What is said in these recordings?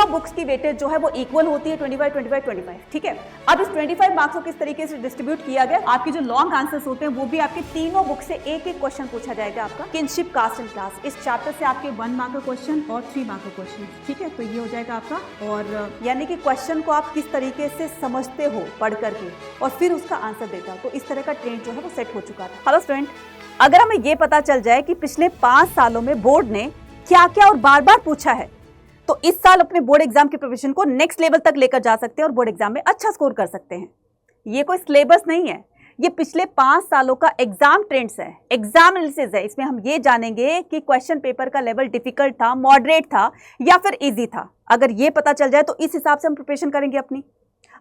Books की weightage जो है वो इक्वल होती है 25 25 25। ठीक है, अब इस 25 मार्क्स को किस तरीके से डिस्ट्रीब्यूट किया गया, आपकी जो लॉन्ग आंसर्स होते हैं वो भी आपके तीनों बुक से एक एक क्वेश्चन पूछा जाएगा आपका। किनशिप, कास्ट एंड क्लास, इस चैप्टर से आपके 1 मार्क का क्वेश्चन और 3 मार्क का क्वेश्चन। ठीक है, तो ये हो जाएगा आपका, और यानी कि क्वेश्चन को आप किस तरीके से समझते हो पढ़ करके और फिर उसका आंसर देता हो, तो इस तरह का ट्रेंड जो है वो सेट हो चुका था। हेलो स्टूडेंट, अगर हमें ये पता चल जाए कि पिछले 5 सालों में बोर्ड ने क्या क्या और बार बार पूछा है, तो इस साल अपने बोर्ड एग्जाम की प्रिपरेशन को नेक्स्ट लेवल तक लेकर जा सकते हैं और बोर्ड एग्जाम में अच्छा स्कोर कर सकते हैं। ये कोई सिलेबस नहीं है, ये पिछले 5 सालों का एग्जाम ट्रेंड्स है, एग्जाम एनालिसिस है। इसमें हम ये जानेंगे कि क्वेश्चन पेपर का लेवल डिफिकल्ट था, मॉडरेट था या फिर इजी था। अगर ये पता चल जाए तो इस हिसाब से हम प्रिपरेशन करेंगे अपनी।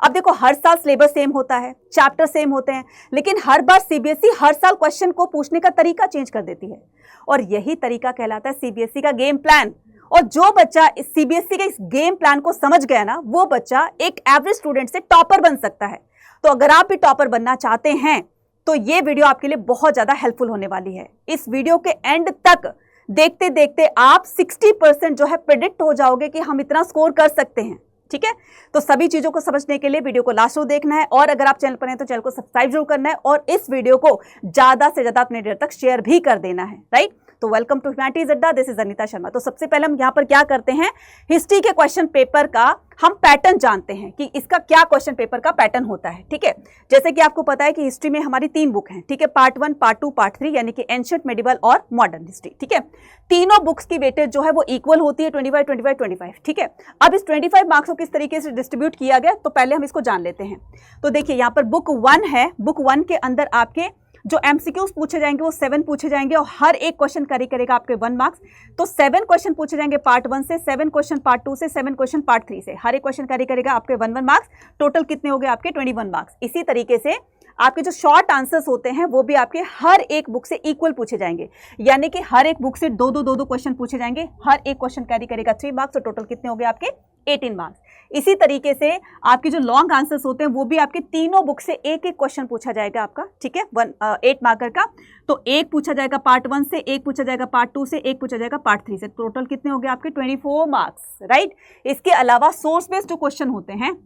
अब देखो, हर साल सिलेबस सेम होता है, चैप्टर सेम होते हैं, लेकिन हर बार सीबीएसई हर साल क्वेश्चन को पूछने का तरीका चेंज कर देती है और यही तरीका कहलाता है सीबीएसई का गेम प्लान। और जो बच्चा इस सीबीएसई के इस गेम प्लान को समझ गया ना, वो बच्चा एक एवरेज स्टूडेंट से टॉपर बन सकता है। तो अगर आप भी टॉपर बनना चाहते हैं तो ये वीडियो आपके लिए बहुत ज्यादा हेल्पफुल होने वाली है। इस वीडियो के एंड तक देखते देखते आप 60% जो है प्रेडिक्ट हो जाओगे कि हम इतना स्कोर कर सकते हैं। ठीक है, तो सभी चीजों को समझने के लिए वीडियो को लास्ट तक देखना है, और अगर आप चैनल पर हैं तो चैनल को सब्सक्राइब जरूर करना है और इस वीडियो को ज्यादा से ज्यादा अपने डेट तक शेयर भी कर देना है। राइट, तो वेलकम टू ह्यूमैनिटीज अड्डा, दिस इज अनीता शर्मा। तो सबसे पहले हम यहाँ पर क्या करते हैं, हिस्ट्री के क्वेश्चन पेपर का हम पैटर्न जानते हैं कि इसका क्या क्वेश्चन पेपर का पैटर्न होता है। ठीक है, जैसे कि आपको पता है कि हिस्ट्री में हमारी 3 बुक हैं। ठीक है, पार्ट 1, पार्ट 2, पार्ट 3, यानी कि एंशिएंट, मेडिवल और मॉडर्न हिस्ट्री। ठीक है, तीनों बुक्स की वेटेज जो है वो इक्वल होती है 25 25 25। ठीक है, अब इस 25 मार्क्स को किस तरीके से डिस्ट्रीब्यूट किया गया, तो पहले हम इसको जान लेते हैं। तो देखिए, यहाँ पर बुक 1 है, बुक 1 के अंदर आपके जो एमसीक्यूज पूछे जाएंगे वो 7 पूछे जाएंगे और हर एक क्वेश्चन कैरी करेगा आपके 1 मार्क्स। तो 7 क्वेश्चन पूछे जाएंगे पार्ट 1 से, 7 क्वेश्चन पार्ट 2 से, 7 क्वेश्चन पार्ट 3 से, हर एक क्वेश्चन कैरी करेगा आपके 1 मार्क्स। टोटल कितने हो गए आपके 21 मार्क्स। इसी तरीके से आपके जो शॉर्ट आंसर्स होते हैं वो भी आपके हर एक बुक से इक्वल पूछे जाएंगे, यानी कि हर एक बुक से 2-2 क्वेश्चन पूछे जाएंगे, हर एक क्वेश्चन कैरी करेगा 3 मार्क्स, तो टोटल कितने हो गए आपके 18 मार्क्स। इसी तरीके से आपके जो लॉन्ग आंसर्स होते हैं वो भी आपके तीनों बुक से एक एक क्वेश्चन पूछा जाएगा आपका। ठीक है, 8 मार्कर का, तो एक पूछा जाएगा पार्ट 1 से, एक पूछा जाएगा पार्ट 2 से, एक पूछा जाएगा पार्ट 3 से, टोटल कितने हो गए आपके 24 मार्क्स। राइट, इसके अलावा सोर्स बेस्ड जो क्वेश्चन होते हैं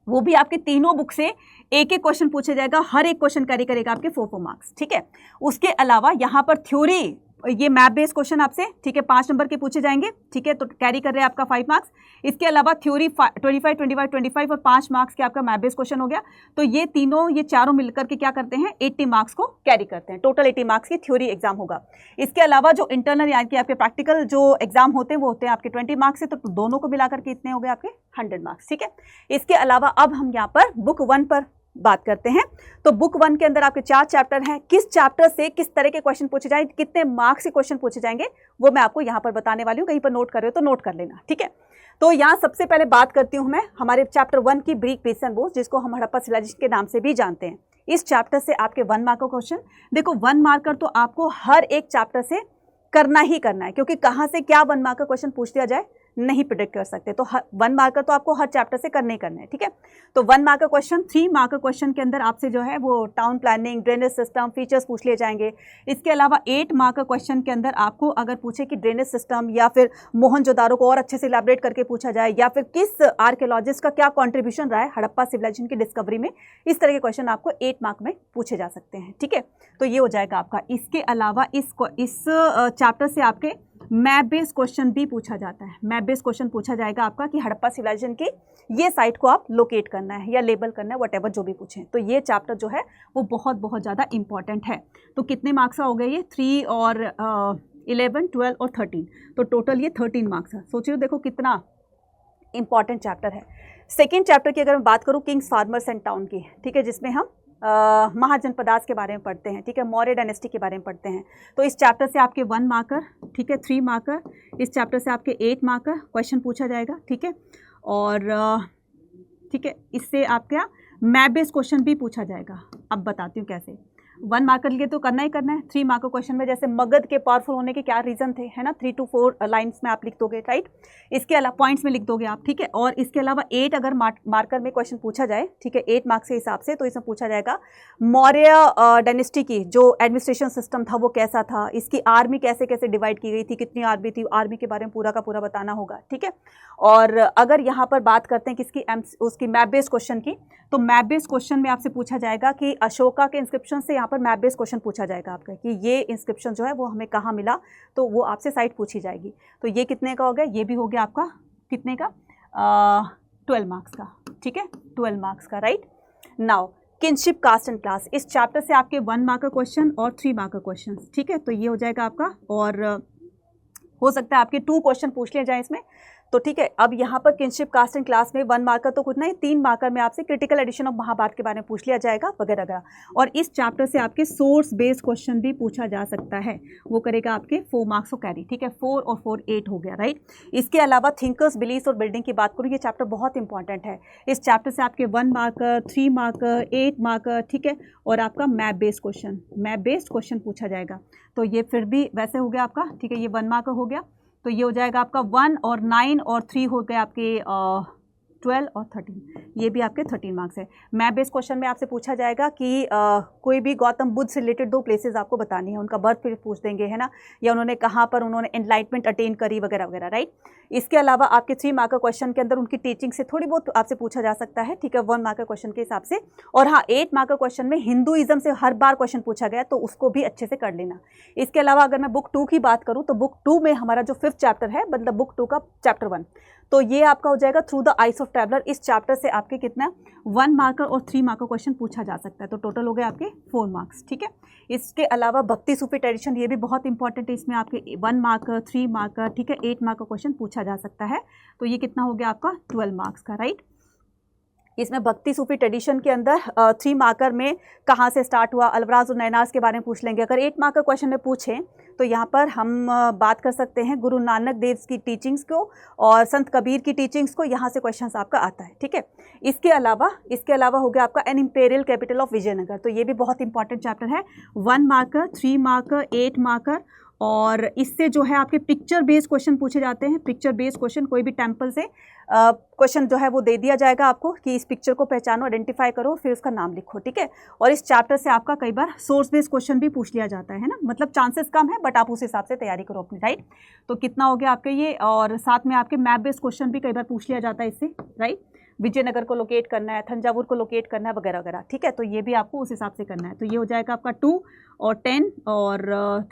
वो भी आपके तीनों बुक से एक एक क्वेश्चन पूछा जाएगा, हर एक क्वेश्चन कैरी करेगा आपके 4 मार्क्स। ठीक है, उसके अलावा यहाँ पर थ्योरी, ये मैप बेस्ड क्वेश्चन आपसे, ठीक है, 5 नंबर के पूछे जाएंगे। ठीक है, तो कैरी कर रहे हैं आपका 5 मार्क्स। इसके अलावा थ्योरी 25 25 25 और 5 मार्क्स के आपका मैप बेस्ड क्वेश्चन हो गया। तो ये तीनों, ये चारों मिलकर के क्या करते हैं, 80 मार्क्स को कैरी करते हैं। टोटल 80 मार्क्स की थ्योरी एग्जाम होगा। इसके अलावा जो इंटरनल यानी कि आपके प्रैक्टिकल जो एग्जाम होते हैं वो होते हैं आपके 20 मार्क्स से, तो दोनों को मिलाकर के इतने हो गए आपके 100 मार्क्स। ठीक है, इसके अलावा अब हम यहाँ पर बुक 1 पर बात करते हैं। तो बुक 1 के अंदर आपके 4 चैप्टर हैं, किस चैप्टर से किस तरह के क्वेश्चन पूछे जाएंगे, कितने मार्क्स के क्वेश्चन पूछे जाएंगे, वो मैं आपको यहाँ पर बताने वाली हूँ। कहीं पर नोट कर रहे हो तो नोट कर लेना। ठीक है, तो यहाँ सबसे पहले बात करती हूँ मैं हमारे चैप्टर 1 की ब्रीक पीस एंड बोस, जिसको हम हड़प्पा सिविलाइजेशन के नाम से भी जानते हैं। इस चैप्टर से आपके 1 मार्क का क्वेश्चन, देखो 1 मार्कर तो आपको हर एक चैप्टर से करना ही करना है, क्योंकि कहाँ से क्या 1 मार्क का क्वेश्चन पूछ दिया जाए नहीं प्रिडिक्ट कर सकते। तो 1 मार्कर तो आपको हर चैप्टर से करने ही करना है। ठीक है, तो 1 मार्क का क्वेश्चन, 3 मार्क का क्वेश्चन के अंदर आपसे जो है वो town planning, drainage system, features पूछ लिए जाएंगे। इसके अलावा 8 मार्क का क्वेश्चन के अंदर आपको अगर पूछे कि ड्रेनेज सिस्टम या फिर मोहनजोदारो को और अच्छे से इलैबोरेट करके पूछा जाए, या फिर किस आर्कियोलॉजिस्ट का क्या कॉन्ट्रीब्यूशन रहा है हड़प्पा सिविलाइजेशन की डिस्कवरी में, इस तरह के क्वेश्चन आपको 8 मार्क में पूछे जा सकते हैं। ठीक है, तो ये हो जाएगा आपका। इसके अलावा इस चैप्टर से आपके मैप बेस्ड क्वेश्चन भी पूछा जाता है। मैप बेस्ड क्वेश्चन पूछा जाएगा आपका कि हड़प्पा सिविलाइजेशन की ये साइट को आप लोकेट करना है या लेबल करना है, व्हाटएवर जो भी पूछें। तो ये चैप्टर जो है वो बहुत बहुत ज़्यादा इंपॉर्टेंट है। तो कितने मार्क्स का हो गया ये, 3 और 11, 12 और 13, तो टोटल ये 13 मार्क्स है। सोचिए देखो कितना इंपॉर्टेंट चैप्टर है। सेकेंड चैप्टर की अगर मैं बात करूँ, किंग्स, फार्मर्स एंड टाउन की, ठीक है, जिसमें हम महाजनपदास के बारे में पढ़ते हैं। ठीक है, मौर्य डायनेस्टी के बारे में पढ़ते हैं। तो इस चैप्टर से आपके 1 मार्कर, ठीक है, 3 मार्कर, इस चैप्टर से आपके 8 मार्कर क्वेश्चन पूछा जाएगा। ठीक है, और ठीक है, इससे आपका मैप बेस्ड क्वेश्चन भी पूछा जाएगा। अब बताती हूँ कैसे। 1 मार्कर के लिए तो करना ही करना है। 3 मार्कर क्वेश्चन में जैसे मगध के पावरफुल होने के क्या रीजन थे, है ना, 3 to 4 लाइन्स में आप लिख दोगे, राइट। इसके अलावा पॉइंट्स में लिख दोगे आप, ठीक है। और इसके अलावा 8 अगर मार्कर में क्वेश्चन पूछा जाए, ठीक है, 8 मार्क्स के हिसाब से, तो इसमें पूछा जाएगा मौर्य डायनेस्टी की जो एडमिनिस्ट्रेशन सिस्टम था वो कैसा था, इसकी आर्मी कैसे कैसे डिवाइड की गई थी, कितनी आर्मी थी, आर्मी के बारे में पूरा का पूरा बताना होगा, ठीक है। और अगर यहाँ पर बात करते हैं किसकी उसकी मैप बेस्ड क्वेश्चन की, तो मैप बेस्ड क्वेश्चन में आपसे पूछा जाएगा कि अशोका के इंस्क्रिप्शन से यहाँ पर मैप बेस्ड क्वेश्चन पूछा जाएगा आपका कि ये इंस्क्रिप्शन जो है वो हमें कहाँ मिला, तो वो आपसे साइट पूछी जाएगी। तो ये कितने का हो गया, ये भी हो गया आपका कितने का, 12 मार्क्स का, ठीक है, 12 मार्क्स का, right. Now kinship caste and class, इस चैप्टर से आपके 1 मार्कर क्वेश्चन और 3 मार्कर क्वेश्चन, ठीक है। तो ये हो जाएगा आपका, और हो सकता है आपके 2 क्वेश्चन पूछ लिए जाए इसमें, तो ठीक है। अब यहाँ पर किनशिप कास्ट एंड क्लास में 1 मार्कर तो कुछ नहीं, 3 मार्कर में आपसे क्रिटिकल एडिशन ऑफ महाभारत के बारे में पूछ लिया जाएगा वगैरह वगैरह। और इस चैप्टर से आपके सोर्स बेस्ड क्वेश्चन भी पूछा जा सकता है, वो करेगा आपके 4 मार्क्स को कैरी, ठीक है। 4 और 4 8 हो गया, राइट। इसके अलावा थिंकर्स बिलीव्स और बिल्डिंग की बात करूँ, ये चैप्टर बहुत इंपॉर्टेंट है। इस चैप्टर से आपके 1 मार्कर, 3 मार्कर, 8 मार्कर, ठीक है, और आपका मैप बेस्ड क्वेश्चन पूछा जाएगा। तो ये फिर भी वैसे हो गया आपका, ठीक है, ये 1 मार्कर हो गया। तो ये हो जाएगा आपका 1 और 9 और 3 हो गए आपके 12 और 13, ये भी आपके 13 मार्क्स है। मैप बेस्ड क्वेश्चन में आपसे पूछा जाएगा कि कोई भी गौतम बुद्ध से रिलेटेड 2 प्लेसेस आपको बतानी है, उनका बर्थ प्लेस पूछ देंगे, है ना, या उन्होंने कहाँ पर उन्होंने एनलाइटमेंट अटेन करी वगैरह वगैरह, राइट। इसके अलावा आपके 3 मार्कर क्वेश्चन के अंदर उनकी टीचिंग से थोड़ी बहुत आपसे पूछा जा सकता है, ठीक है, 1 मार्कर क्वेश्चन के हिसाब से। और हाँ, 8 मार्कर क्वेश्चन में हिंदुइज्म से हर बार क्वेश्चन पूछा गया, तो उसको भी अच्छे से कर लेना। इसके अलावा अगर मैं बुक 2 की बात करूँ, तो बुक 2 में हमारा जो 5th चैप्टर है, मतलब बुक 2 का चैप्टर 1, तो ये आपका हो जाएगा through the eyes of traveller. इस चैप्टर से आपके कितना 1 मार्कर और 3 मार्कर क्वेश्चन पूछा जा सकता है, तो टोटल हो गए आपके 4 मार्क्स, ठीक है। इसके अलावा भक्ति सूफी ट्रेडिशन, ये भी बहुत इंपॉर्टेंट है, इसमें आपके 1 मार्कर, 3 मार्कर, ठीक है, 8 मार्कर क्वेश्चन पूछा जा सकता है। तो ये कितना हो गया आपका 12 मार्क्स का, राइट। इसमें भक्ति सूफी ट्रेडिशन के अंदर 3 मार्कर में कहाँ से स्टार्ट हुआ, अलवराज और नैनाज के बारे में पूछ लेंगे। अगर 8 मार्कर क्वेश्चन में पूछें तो यहाँ पर हम बात कर सकते हैं गुरु नानक देव की टीचिंग्स को और संत कबीर की टीचिंग्स को, यहाँ से क्वेश्चंस आपका आता है, ठीक है। इसके अलावा हो गया आपका an imperial capital of Vijayanagar, तो ये भी बहुत इंपॉर्टेंट चैप्टर है। 1 मार्कर, 3 मार्कर, 8 मार्कर, और इससे जो है आपके पिक्चर बेस्ड क्वेश्चन पूछे जाते हैं। पिक्चर बेस्ड क्वेश्चन, कोई भी टेम्पल से क्वेश्चन जो है वो दे दिया जाएगा आपको कि इस पिक्चर को पहचानो, आइडेंटिफाई करो, फिर उसका नाम लिखो, ठीक है। और इस चैप्टर से आपका कई बार सोर्स बेस्ड क्वेश्चन भी पूछ लिया जाता है ना, मतलब चांसेस कम है, बट आप उस हिसाब से तैयारी करो अपनी, राइट। तो कितना हो गया आपके ये, और साथ में आपके मैप बेस्ड क्वेश्चन भी कई बार पूछ लिया जाता है इससे, राइट। विजयनगर को लोकेट करना है, तंजावुर को लोकेट करना है वगैरह वगैरह, ठीक है। तो ये भी आपको उस हिसाब से करना है। तो ये हो जाएगा आपका 2 और 10 और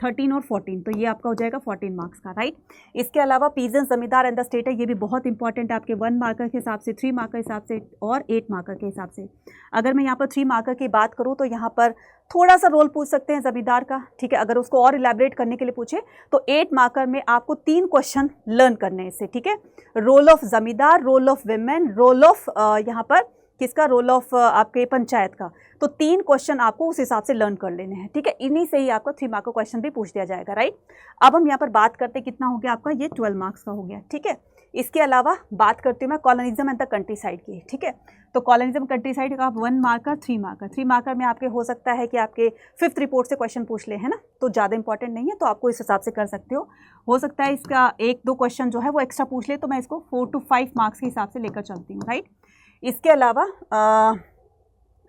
13 और 14, तो ये आपका हो जाएगा 14 मार्क्स का, राइट। इसके अलावा पीजन जमींदार एंड द स्टेट है, ये भी बहुत इंपॉर्टेंट है आपके 1 मार्कर के हिसाब से, 3 मार्कर के हिसाब से और 8 मार्कर के हिसाब से। अगर मैं यहाँ पर 3 मार्कर की बात करूँ तो यहाँ पर थोड़ा सा रोल पूछ सकते हैं जमींदार का, ठीक है। अगर उसको और इलेबरेट करने के लिए पूछे तो 8 मार्कर में आपको 3 क्वेश्चन लर्न करने हैं इससे, ठीक है। Role of zamindar, role of women, role of यहाँ पर किसका, रोल ऑफ आपके पंचायत का। तो 3 क्वेश्चन आपको उस हिसाब से लर्न कर लेने हैं, ठीक है। इन्हीं से ही आपका 3 मार्कर क्वेश्चन भी पूछ दिया जाएगा, राइट। अब हम यहाँ पर बात करते हैं कितना हो गया आपका, ये 12 मार्क्स का हो गया, ठीक है। इसके अलावा बात करती हूँ मैं colonialism and the country side की, ठीक है। तो कॉलोनिज्म कंट्री साइड का आप 1 मार्कर, 3 मार्कर, 3 मार्कर में आपके हो सकता है कि आपके 5th रिपोर्ट से क्वेश्चन पूछ ले, है ना, तो ज़्यादा इंपॉर्टेंट नहीं है, तो आपको इस हिसाब से कर सकते हो सकता है इसका 1-2 क्वेश्चन जो है वो एक्स्ट्रा पूछ ले, तो मैं इसको 4 to 5 मार्क्स के हिसाब से लेकर चलती हूँ, राइट। इसके अलावा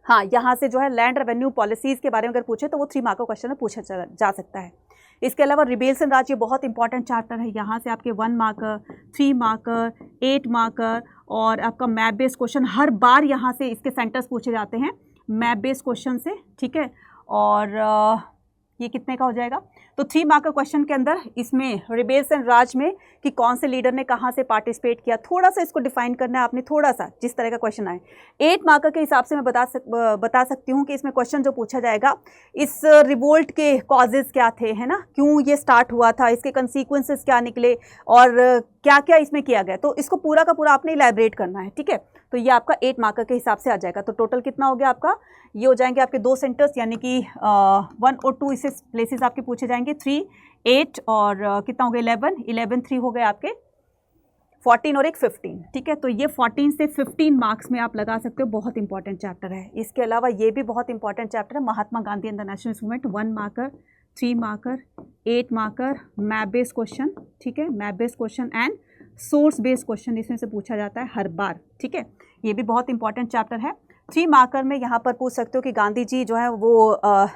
हाँ, यहाँ से जो है लैंड रेवेन्यू पॉलिसीज़ के बारे में अगर पूछे तो वो 3 मार्कर क्वेश्चन में पूछा जा सकता है। इसके अलावा रिबेल्स एंड राज, ये बहुत इंपॉर्टेंट चैप्टर है, यहाँ से आपके 1 मार्कर, 3 मार्कर, 8 मार्कर और आपका मैप बेस्ड क्वेश्चन हर बार यहाँ से इसके सेंटर्स पूछे जाते हैं मैप बेस्ड क्वेश्चन से, ठीक है। और ये कितने का हो जाएगा, तो 3 मार्कर क्वेश्चन के अंदर इसमें रिबेल्स एंड राज में कि कौन से लीडर ने कहाँ से पार्टिसिपेट किया, थोड़ा सा इसको डिफाइन करना है आपने, थोड़ा सा जिस तरह का क्वेश्चन आए। 8 मार्कर के हिसाब से मैं बता सकती हूँ कि इसमें क्वेश्चन जो पूछा जाएगा, इस रिवोल्ट के कॉजेज़ क्या थे, है ना, क्यों ये स्टार्ट हुआ था, इसके कंसिक्वेंसेस क्या निकले और क्या क्या इसमें किया गया, तो इसको पूरा का पूरा आपने इलैबोरेट करना है, ठीक है। तो ये आपका 8 मार्कर के हिसाब से आ जाएगा। तो टोटल कितना हो गया आपका, ये हो जाएंगे आपके 2 सेंटर्स, यानी कि 1 और 2 इससे प्लेसेस आपके पूछे जाएंगे, 3, 8 और कितना हो गया 11, 3 हो गए आपके 14 और एक 15, ठीक है। तो ये 14 से 15 मार्क्स में आप लगा सकते हो, बहुत इंपॉर्टेंट चैप्टर है। इसके अलावा ये भी बहुत इंपॉर्टेंट चैप्टर है, Mahatma Gandhi and the nationalist movement, 1 marker, 3 marker, 8 marker, map based question, ठीक है, map based question and source based question इसमें से पूछा जाता है हर बार, ठीक है। ये भी बहुत इंपॉर्टेंट चैप्टर है। 3 मार्कर में यहाँ पर पूछ सकते हो कि गांधी जी जो है वो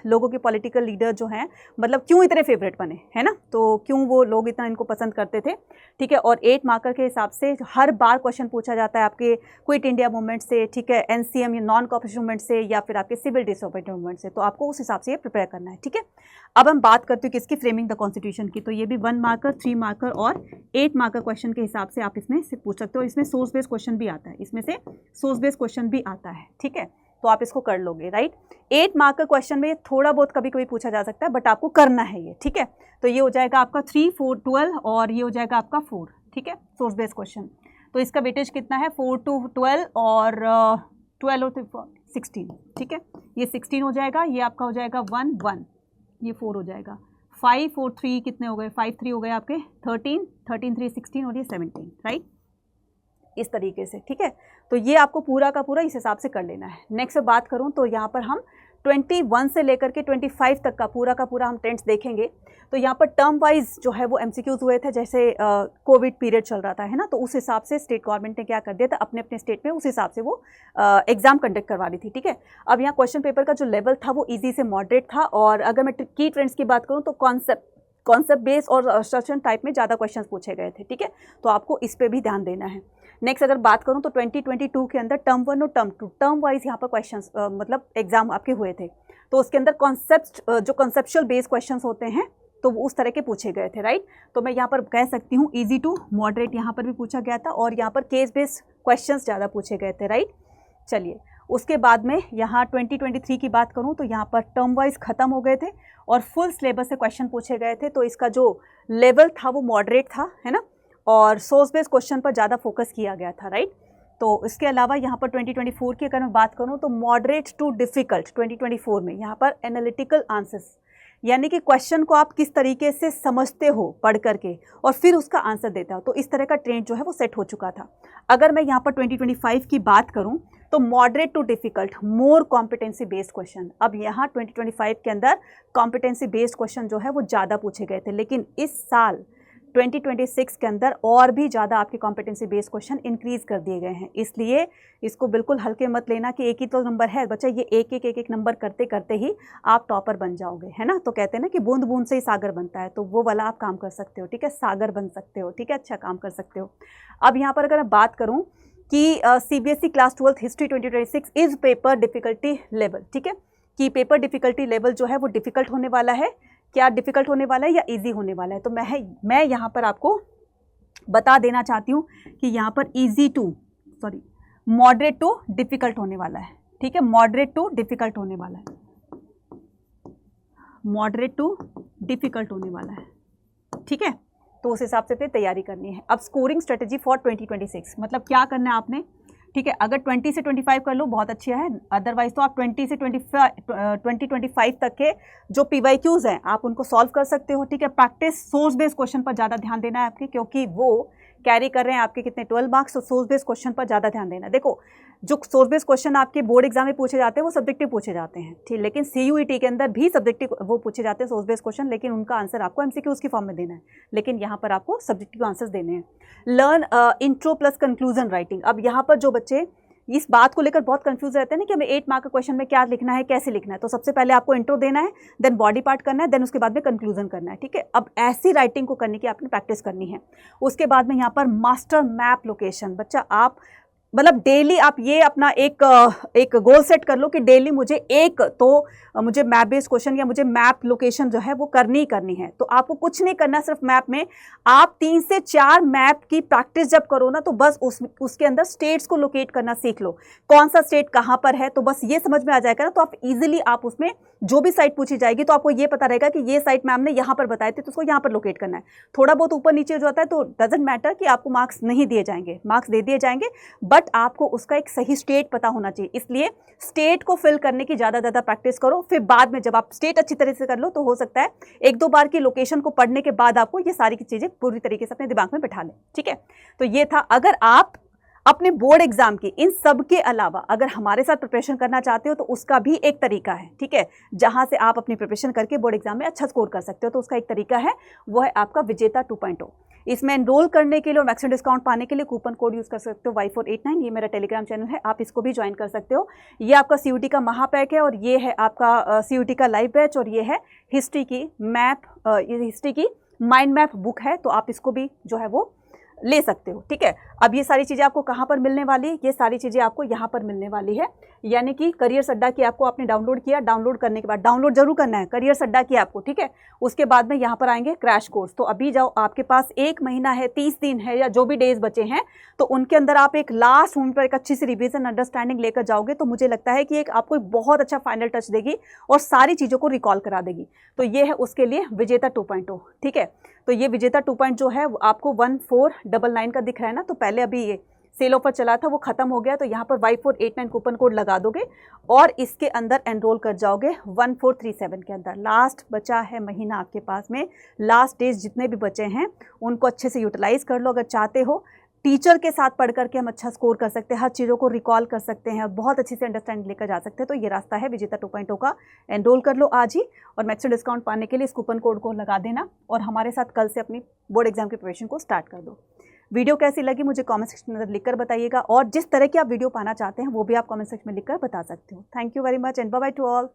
लोगों के पॉलिटिकल लीडर जो हैं मतलब क्यों इतने फेवरेट बने, है ना, तो क्यों वो लोग इतना इनको पसंद करते थे, ठीक है। और 8 मार्कर के हिसाब से हर बार क्वेश्चन पूछा जाता है आपके क्विट इंडिया मूवमेंट से, ठीक है, एनसीएम या नॉन कॉपरेशन मूवमेंट से या फिर आपके सिविल डिसोबीडिएंस मूवमेंट से, तो आपको उस हिसाब से ये प्रिपेयर करना है, ठीक है। अब हम बात करते हैं किसकी, फ्रेमिंग द कॉन्स्टिट्यूशन की। तो ये भी 1 मार्कर, 3 मार्कर और 8 मार्कर क्वेश्चन के हिसाब से आप इसमें से पूछ सकते हो। इसमें सोर्स बेस्ड क्वेश्चन भी आता है, इसमें से सोर्स बेस्ड क्वेश्चन भी आता है, ठीक है। तो आप इसको कर लोगे, राइट। 8 मार्कर क्वेश्चन में थोड़ा बहुत कभी कभी पूछा जा सकता है, बट आपको करना है ये, ठीक है। तो ये हो जाएगा आपका 3, 4, 12 और ये हो जाएगा आपका 4, ठीक है, सोर्स बेस्ड क्वेश्चन। तो इसका वेटेज कितना है, 4 to 12 और 12 और 16, ठीक है। ये 16 हो जाएगा, ये आपका हो जाएगा 1, 1, ये 4 हो जाएगा, 5 और 3 कितने हो गए, 5, 3 हो गए आपके 13, 13, 3, 16 और ये 17, राइट, इस तरीके से, ठीक है। तो ये आपको पूरा का पूरा इस हिसाब से कर लेना है। नेक्स्ट बात करूं तो यहाँ पर हम 21 से लेकर के 25 तक का पूरा हम टेंट्स देखेंगे। तो यहाँ पर टर्म वाइज जो है वो एमसीक्यूज हुए थे, जैसे कोविड पीरियड चल रहा था, है ना, तो उस हिसाब से स्टेट गवर्नमेंट ने क्या कर दिया था, अपने अपने स्टेट में उस हिसाब से वो एग्जाम कंडक्ट करवा रही थी, ठीक है। अब यहाँ क्वेश्चन पेपर का जो लेवल था वो ईजी से मॉडरेट था, और अगर मैं की ट्रेंड्स की बात करूँ तो कॉन्सेप्ट बेस्ड और स्ट्रक्चर टाइप में ज़्यादा क्वेश्चंस पूछे गए थे, ठीक है। तो आपको इस पे भी ध्यान देना है। नेक्स्ट अगर बात करूं तो 2022 के अंदर टर्म 1 और टर्म 2 टर्म वाइज यहाँ पर क्वेश्चंस मतलब एग्जाम आपके हुए थे, तो उसके अंदर जो कॉन्सेप्चुअल बेस्ड क्वेश्चंस होते हैं तो वो उस तरह के पूछे गए थे, राइट। तो मैं यहाँ पर कह सकती हूँ ईजी टू मॉडरेट यहाँ पर भी पूछा गया था, और यहाँ पर केस बेस्ड क्वेश्चंस ज़्यादा पूछे गए थे, राइट। चलिए उसके बाद में यहाँ 2023 की बात करूँ तो यहाँ पर टर्म वाइज ख़त्म हो गए थे और फुल सिलेबस से क्वेश्चन पूछे गए थे, तो इसका जो लेवल था वो मॉडरेट था, है ना, और सोर्स बेस्ड क्वेश्चन पर ज़्यादा फोकस किया गया था, राइट। तो इसके अलावा यहाँ पर 2024 की अगर मैं बात करूँ तो मॉडरेट टू डिफ़िकल्ट 2024 में यहाँ पर एनालिटिकल आंसर्स, यानी कि क्वेश्चन को आप किस तरीके से समझते हो पढ़ करके और फिर उसका आंसर देता हो, तो इस तरह का ट्रेंड जो है वो सेट हो चुका था। अगर मैं यहाँ पर 2025 की बात करूँ तो मॉडरेट टू डिफ़िकल्ट मोर कॉम्पिटेंसी बेस्ड क्वेश्चन, अब यहाँ 2025 के अंदर कॉम्पिटेंसी बेस्ड क्वेश्चन जो है वो ज़्यादा पूछे गए थे, लेकिन इस साल 2026 के अंदर और भी ज़्यादा आपके कॉम्पिटेंसी बेस्ड क्वेश्चन इंक्रीज़ कर दिए गए हैं, इसलिए इसको बिल्कुल हल्के मत लेना कि एक ही तो नंबर है बच्चा, ये एक नंबर करते करते ही आप टॉपर बन जाओगे, है ना। तो कहते हैं ना कि बूंद बूंद से ही सागर बनता है, तो वो वाला आप काम कर सकते हो, ठीक है, सागर बन सकते हो, ठीक है, अच्छा काम कर सकते हो। अब यहाँ पर अगर मैं बात करूँ कि CBSE class 12 history 2026 is paper difficulty level, ठीक है, कि पेपर डिफ़िकल्टी लेवल जो है वो डिफ़िकल्ट होने वाला है, क्या डिफ़िकल्ट होने वाला है या इजी होने वाला है। तो मैं यहाँ पर आपको बता देना चाहती हूँ कि यहाँ पर मॉडरेट टू डिफ़िकल्ट होने वाला है, ठीक है, मॉडरेट टू डिफ़िकल्ट होने वाला है, मॉडरेट टू डिफ़िकल्ट होने वाला है, ठीक है। तो उस हिसाब से फिर तैयारी करनी है। अब स्कोरिंग स्ट्रेटजी फॉर 2026 मतलब क्या करना है आपने, ठीक है, अगर 20 से 25 कर लो बहुत अच्छा है, अदरवाइज तो आप 20 से 25 तक के जो PYQs हैं आप उनको सॉल्व कर सकते हो, ठीक है। प्रैक्टिस सोर्स बेस्ड क्वेश्चन पर ज़्यादा ध्यान देना है आपके, क्योंकि वो कैरी कर रहे हैं आपके कितने 12 मार्क्स, तो सोर्स बेस्ड क्वेश्चन पर ज़्यादा ध्यान देना। देखो जो सोर्स बेस्ड क्वेश्चन आपके बोर्ड एग्जाम में पूछे जाते हैं वो सब्जेक्टिव पूछे जाते हैं, ठीक, लेकिन CUET के अंदर भी सब्जेक्टिव वो पूछे जाते हैं सोर्स बेस्ड क्वेश्चन, लेकिन उनका आंसर आपको MCQs की फॉर्म में देना है, लेकिन यहाँ पर आपको सब्जेक्टिव आंसर्स देने हैं। Learn intro plus conclusion writing, अब यहाँ पर जो बच्चे इस बात को लेकर बहुत कंफ्यूज रहते हैं ना कि हमें 8 मार्क का क्वेश्चन में क्या लिखना है, कैसे लिखना है, तो सबसे पहले आपको इंट्रो देना है, देन बॉडी पार्ट करना है, देन उसके बाद में कंक्लूजन करना है, ठीक है। अब ऐसी राइटिंग को करने की आपने प्रैक्टिस करनी है। उसके बाद में यहाँ पर मास्टर मैप लोकेशन, बच्चा आप मतलब डेली आप ये अपना एक गोल सेट कर लो कि डेली मुझे मैप बेस्ड क्वेश्चन या मुझे मैप लोकेशन जो है वो करनी ही करनी है। तो आपको कुछ नहीं करना, सिर्फ मैप में आप 3 से 4 मैप की प्रैक्टिस जब करो ना, तो बस उसके अंदर स्टेट्स को लोकेट करना सीख लो, कौन सा स्टेट कहाँ पर है, तो बस ये समझ में आ जाएगा ना, तो आप इजीली आप उसमें जो भी साइट पूछी जाएगी तो आपको ये पता रहेगा कि ये साइट मैम ने यहाँ पर बताए थे तो उसको यहाँ पर लोकेट करना है। थोड़ा बहुत ऊपर नीचे जो होता है तो डजेंट मैटर कि आपको मार्क्स नहीं दिए जाएंगे, मार्क्स दे दिए जाएंगे, बट बट आपको उसका एक सही स्टेट पता होना चाहिए। इसलिए स्टेट को फिल करने की ज़्यादा प्रैक्टिस करो, फिर बाद में जब आप स्टेट अच्छी तरह से कर लो तो हो सकता है 1-2 बार की लोकेशन को पढ़ने के बाद आपको ये सारी चीज़ें पूरी तरीके से अपने दिमाग में बिठा लें। ठीक है, तो ये था। अगर आप अपने बोर्ड एग्जाम की इन सब के अलावा अगर हमारे साथ प्रिपरेशन करना चाहते हो तो उसका भी एक तरीका है, ठीक है, जहां से आप अपनी प्रिपरेशन करके बोर्ड एग्जाम में अच्छा स्कोर कर सकते हो। तो उसका एक तरीका है, वो है आपका विजेता 2.0। इसमें एनरोल करने के लिए और मैक्सिमम डिस्काउंट पाने के लिए कूपन कोड यूज़ कर सकते हो Y489। ये मेरा टेलीग्राम चैनल है, आप इसको भी ज्वाइन कर सकते हो। ये आपका CUT का महापैक है और ये है आपका CUT का लाइव बैच, और ये है हिस्ट्री की मैप, ये हिस्ट्री की माइंड मैप बुक है, तो आप इसको भी जो है वो ले सकते हो। ठीक है, अब ये सारी चीज़ें आपको कहाँ पर मिलने वाली है? ये सारी चीज़ें आपको यहाँ पर मिलने वाली है, यानी कि करियर अड्डा की आपको आपने डाउनलोड किया, डाउनलोड करने के बाद डाउनलोड जरूर करना है करियर अड्डा की आपको, ठीक है। उसके बाद में यहाँ पर आएंगे क्रैश कोर्स। तो अभी जाओ, आपके पास 1 महीना है, 30 दिन है, या जो भी डेज बचे हैं, तो उनके अंदर आप एक लास्ट मोमेंट पर एक अच्छी सी रिविजन अंडरस्टैंडिंग लेकर जाओगे तो मुझे लगता है कि एक आपको एक बहुत अच्छा फाइनल टच देगी और सारी चीज़ों को रिकॉल करा देगी। तो ये है उसके लिए विजेता 2.0। ठीक है, तो ये विजेता 2.0 जो है वो आपको 1499 का दिख रहा है ना, तो पहले अभी ये सेल ऑफर चला था वो खत्म हो गया, तो यहाँ पर Y489 कूपन कोड लगा दोगे और इसके अंदर एनरोल कर जाओगे 1437 के अंदर। लास्ट बचा है महीना आपके पास में, लास्ट डेज जितने भी बचे हैं उनको अच्छे से यूटिलाइज कर लो। अगर चाहते हो टीचर के साथ पढ़ करके हम अच्छा स्कोर कर सकते हैं, हर चीज़ों को रिकॉल कर सकते हैं और बहुत अच्छी से अंडरस्टैंड लेकर जा सकते हैं, तो ये रास्ता है विजेता 2.0 का। एनरोल कर लो आज ही और मैक्सिमम डिस्काउंट पाने के लिए इस कूपन कोड को लगा देना और हमारे साथ कल से अपनी बोर्ड एग्जाम की प्रिपरेशन को स्टार्ट कर दो। वीडियो कैसी लगी मुझे कमेंट सेक्शन में लिखकर बताइएगा, और जिस तरह की आप वीडियो पाना चाहते हैं वो भी आप कमेंट सेक्शन में लिखकर बता सकते हो। Thank you very much and bye bye to all.